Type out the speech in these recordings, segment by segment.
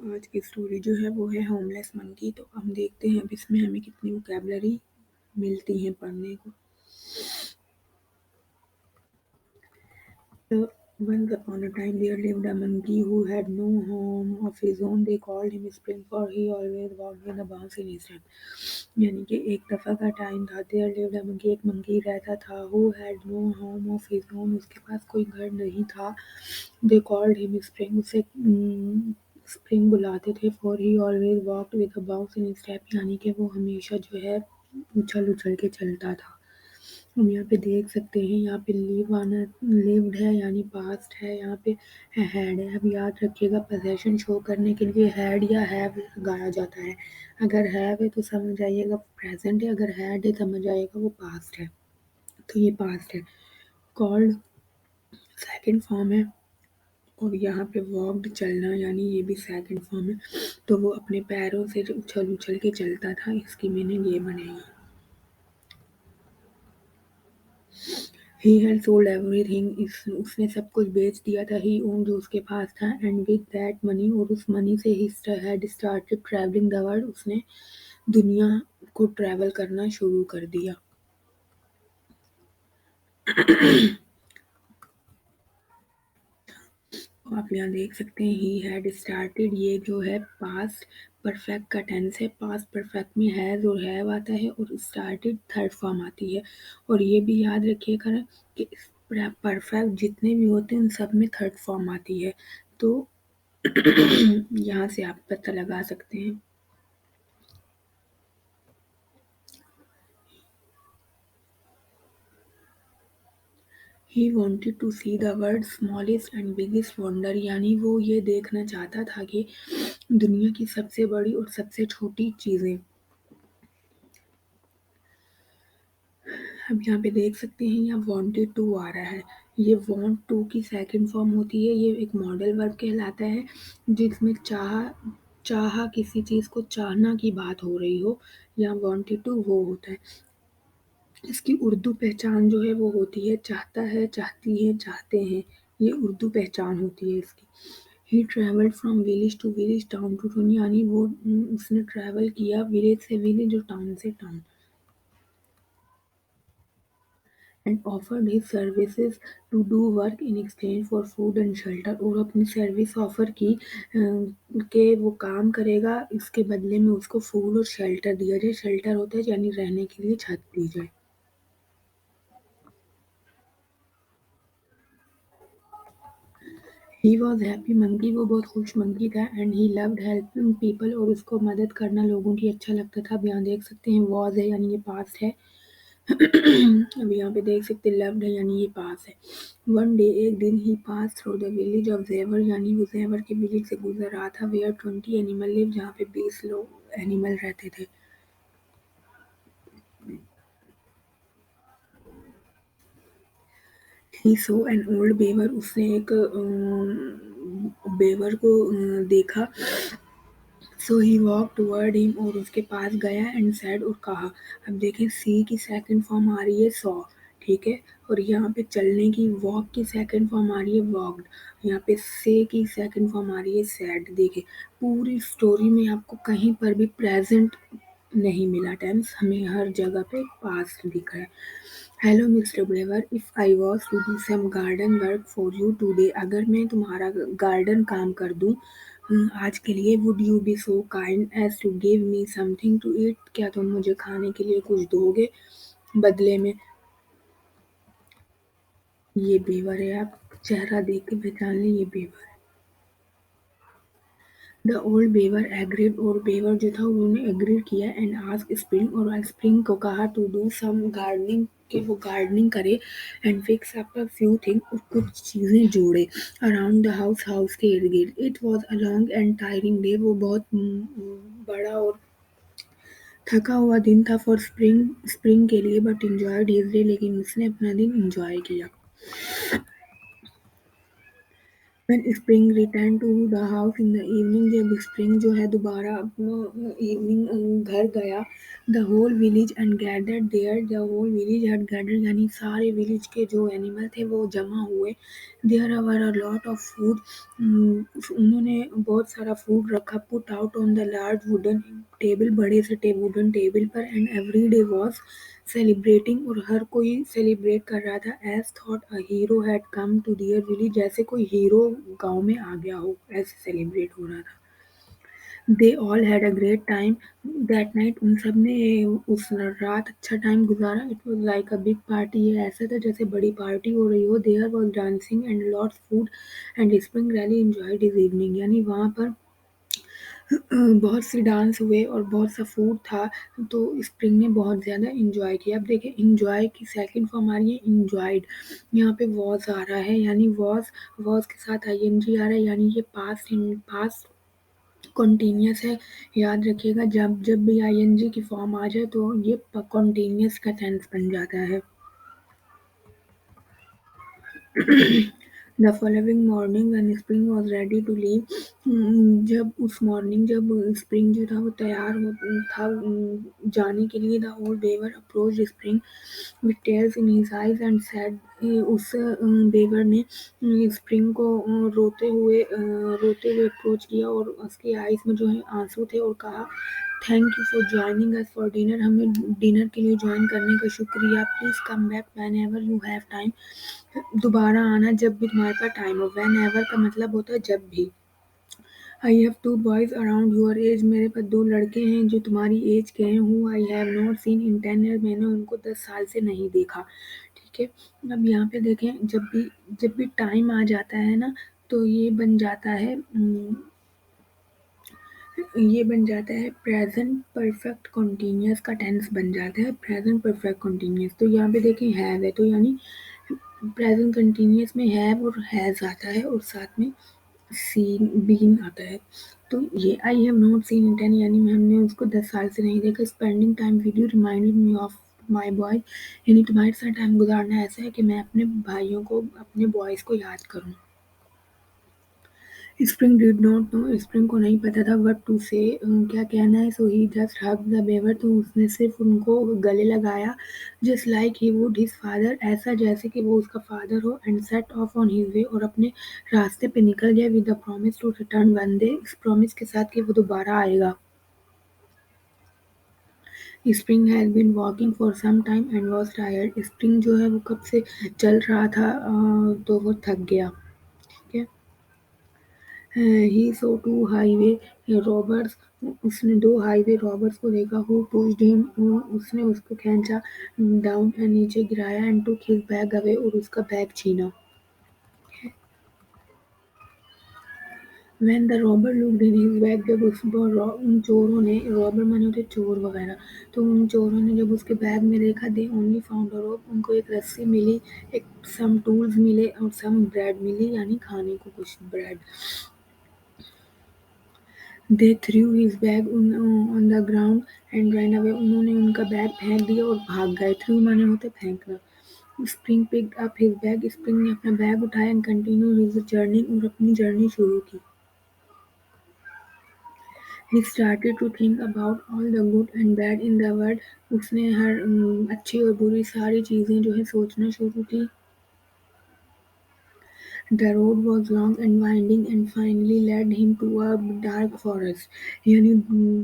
आज की स्टोरी जो है वो है होमलेस मंकी। तो हम देखते हैं अब इसमें हमें कितनी वोकैबुलरी मिलती है पढ़ने को। So, once upon a time there lived a monkey who had no home of his own. They called him Spring for he always walked with a bounce in his step. यानी कि एक दफ़ा का time था। There lived a monkey, एक monkey रहता था। Who had no home of his own, उसके पास कोई घर नहीं था। They called him Spring, उसे स्प्रिंग बुलाते थे। For he always walked with a bounce in his step, यानी कि वो हमेशा जो है उछल उछल के चलता था। हम यहाँ पे देख सकते हैं, यहाँ पे लिव आना लिव्ड है यानी पास्ट है, यहाँ पे हैड है। अब याद रखिएगा पोजेशन शो करने के लिए हैड या हैव लगाया जाता है। अगर हैव है तो समझ आइएगा प्रेजेंट है, अगर हैड है समझ आइएगा वो पास्ट है। तो ये पास्ट है। कॉल्ड सेकंड फॉर्म है और यहाँ पे वॉक्ड चलना यानी ये भी सेकंड फॉर्म है। तो वो अपने पैरों से उछल उछल के चलता था, इसकी मीनिंग ये बनेगी। He had sold everything, उसने सब कुछ बेच दिया था। He owned जो उसके पास था, and with that money और उस मनी से he had started traveling the world, उसने दुनिया को ट्रैवल करना शुरू कर दिया। आप यहाँ देख सकते हैं he had started, ये जो है पास्ट परफेक्ट का टेंस है। पास्ट परफेक्ट में हैज और हैव आता है और स्टार्टेड थर्ड फॉर्म आती है। और ये भी याद रखिएगा कि परफेक्ट जितने भी होते हैं उन सब में थर्ड फॉर्म आती है। तो यहाँ से आप पता लगा सकते हैं। He wanted to see the world's smallest and biggest wonder, यानी वो ये देखना चाहता था कि दुनिया की सबसे बड़ी और सबसे छोटी चीज़ें। अब यहाँ पे देख सकते हैं यहाँ वांटेड टू आ रहा है। ये वांट टू की सेकंड फॉर्म होती है। ये एक मॉडल वर्ब कहलाता है जिसमें चाह किसी चीज़ को चाहना की बात हो रही हो। यहाँ वांटेड टू वो होता है। इसकी उर्दू पहचान जो है वो होती है चाहता है, चाहती है, चाहते हैं। ये उर्दू पहचान होती है इसकी। He travelled from village to village, town to town, यानी वो उसने ट्रैवल किया विलेज से विलेज और टाउन से town. And offered his services to do work in exchange for food and shelter, और अपनी सर्विस ऑफर की कि वो काम करेगा, इसके बदले में उसको फूड और शेल्टर दिया जाए। शेल्टर होता है यानी रहने के लिए छत दी जाए। ही वॉज हैप्पी मंकी, वो बहुत खुश मंकी था। And he loved helping people, और उसको मदद करना लोगों की अच्छा लगता था। अब यहाँ देख सकते हैं वॉज है यानी ये पास्ट है। अब यहाँ पे देख सकते लव्ड है यानी ये पास है। वन डे एक दिन he pass through the village of Jewar, यानी वो जेवर के विलेज से गुजर रहा था। वेयर 20 एनिमल लिव, जहाँ पे 20 लोग एनिमल रहते थे। ही सो एन ओल्ड बेवर, उसने एक बेवर को देखा। सो ही वॉक टुवर्ड हिम, और उसके पास गया। एंड सैड, और कहा। अब देखें सी की सेकंड फॉर्म आ रही है सॉ, ठीक है। और यहाँ पे चलने की वॉक की सेकंड फॉर्म आ रही है वॉक्ड। यहाँ पे से की सेकंड फॉर्म आ रही है सैड। देखिए पूरी स्टोरी में आपको कहीं पर भी प्रेजेंट नहीं मिला टेंस, हमें हर जगह पे पास्ट दिख रहा है। Hello mister Brewer, if I was to do some garden work for you today, अगर मैं तुम्हारा गार्डन काम कर दूँ आज के लिए, would you be so kind as to give me something to eat, क्या तुम मुझे खाने के लिए कुछ दोगे बदले में। ये बेवर है, आप चेहरा देख के पहचान लें ये बेवर है। द ओल्ड बेवर एग्रीड, और बेवर जो था उन्होंने एग्री किया। एंड आस्क स्प्रिंग, और स्प्रिंग को कहा टू डू सम गार्डनिंग, कि वो गार्डनिंग करे। And fix up a few thing, और कुछ चीज़ें जोड़े अराउंड द हाउस, हाउस के इर्द गिर्द। It was a long and tiring day, वो बहुत बड़ा और थका हुआ दिन था फॉर स्प्रिंग, स्प्रिंग के लिए। बट एंजॉयड हिज डे, लेकिन उसने अपना दिन एंजॉय किया। When Spring return to the house in the evening, जब स्प्रिंग जो है दोबारा अपना इवनिंग घर गया, the whole village and gathered there, the whole village had gathered, यानी सारे विलेज के जो एनिमल थे वो जमा हुए। There were a lot of food, उन्होंने बहुत सारा फूड रखा। Put out on the large wooden table, बड़े से वुडन टेबल पर, and every day was celebrating, और हर कोई सेलिब्रेट कर रहा था। As though a hero had come to their village, जैसे कोई हीरो गांव में आ गया हो, ऐसे सेलिब्रेट हो रहा था। They all had a great time that night, उन सब ने उस रात अच्छा टाइम गुजारा। It was like a big party, ये ऐसा था जैसे बड़ी पार्टी हो रही हो। There was dancing and lots food and Spring really enjoyed his evening, यानी वहाँ पर बहुत से डांस हुए और बहुत सा फूड था, तो स्प्रिंग ने बहुत ज़्यादा इंजॉय किया। अब देखिए इंजॉय की सेकंड फॉर्म आ रही है इंजॉयड। यहाँ पे वॉज आ रहा है, यानी वॉज के साथ आईएनजी आ रहा है, यानी ये पास्ट कॉन्टिन्यूअस है। याद रखिएगा, जब जब भी आईएनजी की फॉर्म आ जाए तो ये कॉन्टिन्यूअस का टेंस बन जाता है। The following morning when Spring was ready to leave, जब उस मॉर्निंग जब स्प्रिंग जो था वो तैयार हो था जाने के लिए, the old Brewer approach Spring with tears in his eyes and said, उस बेवर ने स्प्रिंग को रोते हुए अप्रोच किया, और उसके आईज में जो है आंसू थे, और कहा, thank you for joining us for dinner, हमें डिनर के लिए ज्वाइन करने का शुक्रिया। Please come back whenever you have time, दोबारा आना जब भी तुम्हारे पास टाइम हो। व्हेन एवर का मतलब होता है जब भी। I have two boys around your age, मेरे पास दो लड़के हैं जो तुम्हारी एज के हैं। Who I have not seen in 10 years, मैंने उनको 10 साल से नहीं देखा। ठीक है, अब यहाँ पे देखें, जब भी टाइम आ जाता है ना, तो ये बन जाता है प्रेजेंट परफेक्ट कॉन्टिन्यूअस का टेंस बन जाता है, प्रेजेंट परफेक्ट कॉन्टिन्यूअस। तो यहाँ पे देखें हैव है, तो यानी प्रेजेंट कंटिन्यूअस में हैव और हैज आता है, और साथ में सीन बीन आता है। तो ये I have not seen in 10, यानी हमने उसको 10 साल से नहीं देखा। Spending time with you reminded me of my boy, यानी तुम्हारे साथ टाइम गुजारना ऐसा है कि मैं अपने भाइयों को, अपने बॉयज़ को याद करूँ। Spring did not know, spring को नहीं पता था व्हाट टू से, क्या कहना है। So he just hugged the Brewer, तो उसने सिर्फ उनको गले लगाया। Just like he would his father, ऐसा जैसे कि वो उसका फादर हो। And set off on his way, और अपने रास्ते पे निकल गया। With the promise to return one day, इस प्रॉमिस के साथ कि वो दोबारा आएगा। Spring has been walking for some time and was tired, Spring जो है वो कब से चल रहा था, तो वो थक गया। ठीक है, ही सो टू हाईवे रॉबर्स, उसने दो हाईवे रॉबर्स को देखा। हु पुश्ड हिम, उसने उसको खींचा। डाउन, नीचे गिराया। And took his bag away, और उसका बैग छीना। When the robber looked in his bag, जब उन चोरों ने, रॉबर माने होते चोर वगैरह, तो उन चोरों ने जब उसके बैग में देखा, दे ओनली फाउंड अ रोप, उनको एक रस्सी मिली, एक सम टूल्स मिले, और सम ब्रेड मिली, यानी खाने को कुछ bread. They through his bag on the ground and ran away, उन्होंने उनका बैग फेंक दिया और भाग गए। थ्रू माने होते फेंकना। Spring picked up his bag, spring ने अपना बैग उठाया। एंड कंटिन्यू हिज जर्नी, और अपनी जर्नी शुरू की। He started to think about all the good and bad in the world, उसने हर अच्छी और बुरी सारी चीज़ें जो है सोचना शुरू की। The road was long and winding and finally led him to a dark forest, यानी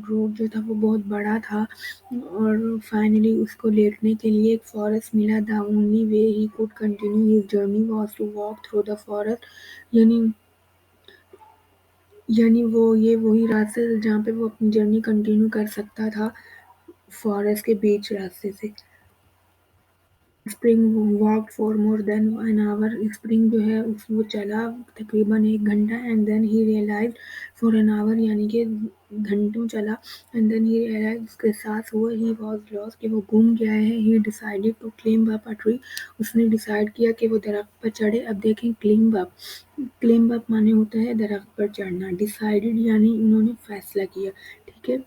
रोड जो था वो बहुत बड़ा था, और फाइनली उसको लेटने के लिए एक फॉरेस्ट मिला। The only way he could continue his journey was to walk through the forest, यानी वो ये वही रास्ते थे जहाँ पे वो अपनी जर्नी कंटिन्यू कर सकता था, फॉरेस्ट के बीच रास्ते से। Spring walked for more than an hour, Spring जो है वो चला तकरीबन 1 घंटा। And then he realize for an hour, यानी कि घंटों चला। एंड देन ही रियलाइज, उसके एहसास हुआ, ही वॉज लॉस्ट, कि वो गुम गया है। He decided to climb up a tree, उसने डिसाइड किया कि वो दरख्त पर चढ़े। अब देखें क्लिम्ब अप माने होता है दरख्त पर चढ़ना। डिसाइडेड यानी उन्होंने फैसला किया। ठीक है,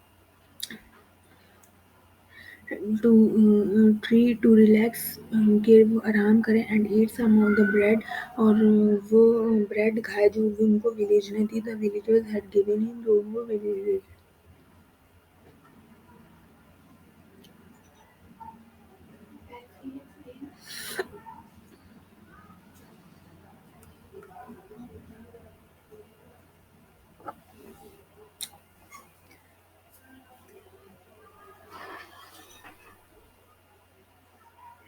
ट्री टू रिलैक्स, कि वो आराम करें and eat some of the bread, और वो ब्रेड खाए जो उनको विलेज ने दी, the villagers had given him, जो उनको विलेज।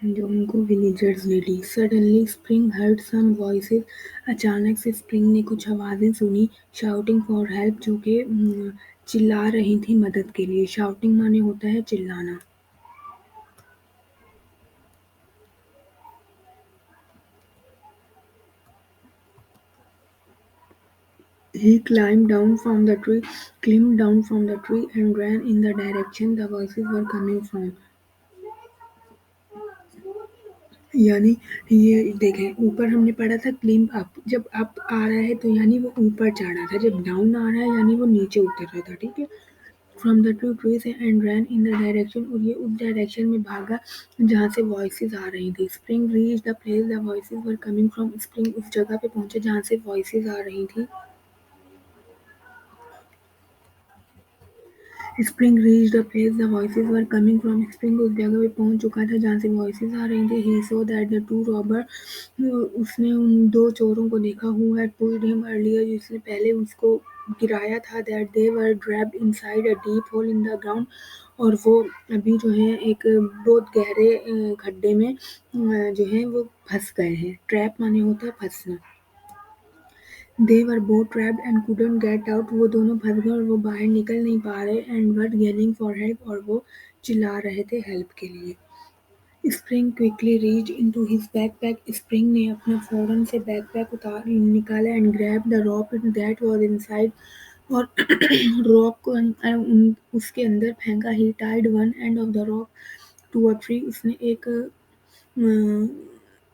जो उनको विलेजर्स ने दी। Suddenly Spring heard some voices, अचानक से स्प्रिंग ने कुछ आवाजें सुनी, शाउटिंग फॉर हेल्प, जो कि चिल्ला रही थी मदद के लिए। शाउटिंग माने होता है चिल्लाना। He climbed down from the tree and ran in the direction the voices were coming from. यानी ये देखें, ऊपर हमने पढ़ा था क्लिम्ब अप, जब अप आ रहा है तो यानी वो ऊपर चढ़ रहा था, जब डाउन आ रहा है यानी वो नीचे उतर रहा था, ठीक है। From the two trees and ran in the direction, और ये उस डायरेक्शन में भागा जहाँ से वॉइसेस आ रही थी। Spring reach the place the voices were coming from, spring उस जगह पे पहुंचे जहाँ से वॉइसेस आ रही थी। Spring reached the place the voices were coming from, spring उस जगह पे पहुंच चुका था जहाँ से वॉइसेस आ रही थी। He saw that the two robber, उसने उन दो चोरों को देखा, who had pulled him earlier, जिसने पहले उसको गिराया था। That they were trapped inside a deep hole in the ground, और वो अभी जो है एक बहुत गहरे खड्डे में जो है वो फंस गए हैं। ट्रैप माने होता है फंसना। They were both trapped and couldn't get out, वो दोनों फंस गए और वो बाहर निकल नहीं पा रहे। And were yelling for help, और वो चिल्ला रहे थे हेल्प के लिए। Spring quickly reach into his backpack, Spring ने अपना फौरन से बैकपैक उतार निकाला and grab the rope that was inside, और रॉप को उसके अंदर फेंका। He tied one end of the rope to a tree, उसने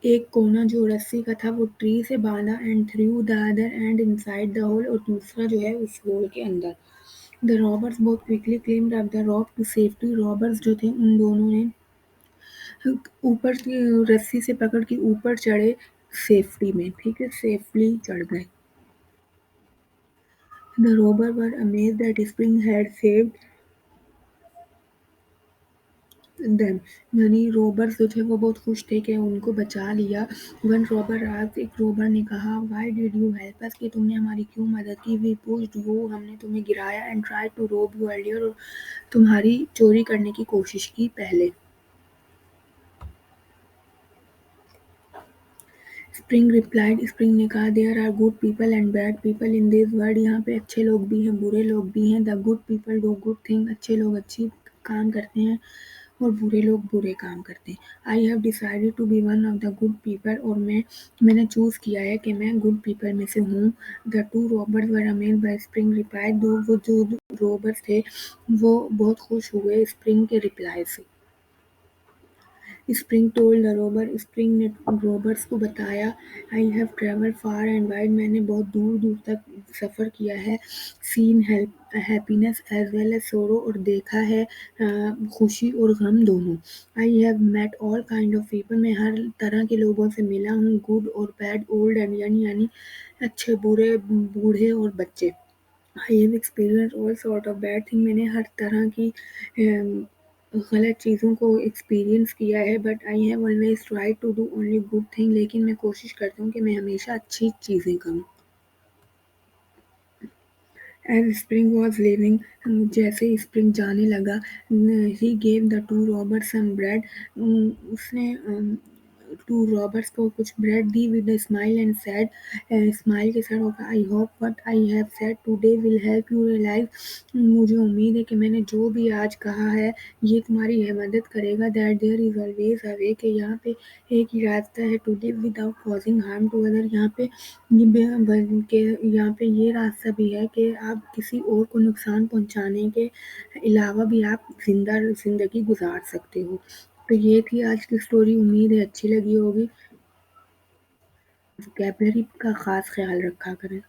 एक कोना जो रस्सी का था वो ट्री से बांधा। And through the other end inside the hole, और दूसरा जो है उस होल के अंदर। द रॉबर्स बहुत quickly climbed up the rope to safety, robbers जो थे उन दोनों ने ऊपर की रस्सी से पकड़ के ऊपर चढ़े सेफ्टी में, ठीक है, सेफली चढ़ गए। The Rober were amazed that spring had saved them, यानी रोबर्स जो थे वो बहुत खुश थे कि उनको बचा लिया। वन रॉबर आस्क्ड, एक रोबर ने कहा, why did you help us, कि तुमने हमारी क्यों मदद की। वी पुश्ड यू, हमने तुम्हें गिराया। एंड ट्राइड टू रोब यू अर्लियर, और तुम्हारी चोरी करने की कोशिश की पहले। स्प्रिंग रिप्लाइड, स्प्रिंग ने कहा, there are good people and bad people in this world, यहाँ पे अच्छे लोग भी हैं बुरे लोग भी हैं। The good people do good thing, अच्छे लोग अच्छी काम करते हैं और बुरे लोग बुरे काम करते हैं। I have decided to be one of the good people, और मैंने चूज़ किया है कि मैं गुड पीपल में से हूँ। The two robbers were amazed bye spring reply, दो वो जो रॉबर्स थे वो बहुत खुश हुए स्प्रिंग के रिप्लाई से। Spring told the robber, Spring ने रोबर्स को बताया, I have travelled far and wide, मैंने बहुत दूर दूर तक सफ़र किया है। Seen happiness as well as sorrow, और देखा है खुशी और गम दोनों। I have met all kind of people, मैं हर तरह के लोगों से मिला हूँ। गुड और बैड, ओल्ड एंड यंग, यानी अच्छे बुरे, बूढ़े और बच्चे। I have experience all sort of bad thing, मैंने हर तरह की गलत चीज़ों को एक्सपीरियंस किया है। But I have always try to do only good thing, लेकिन मैं कोशिश करता हूँ कि मैं हमेशा अच्छी चीज़ें करूँ। एज स्प्रिंग वॉज लिविंग, जैसे स्प्रिंग जाने लगा, he gave the two robbers some bread, उसने टू रॉबर्स को कुछ ब्रेड दी with a smile and said, smile के साथ होगा, I hope what I have said today will help you realize, मुझे उम्मीद है कि मैंने जो भी आज कहा है ये तुम्हारी है मदद करेगा। That there is always a way, कि यहाँ पे एक ही रास्ता है, to live without causing harm to other, यहाँ पे के यहाँ पे ये रास्ता भी है कि आप किसी और को नुकसान पहुँचाने के अलावा भी आप ज़िंदगी गुज़ार सकते हो। तो ये थी आज की स्टोरी, उम्मीद है अच्छी लगी होगी। वोकैब्युलरी का ख़ास ख़्याल रखा करें।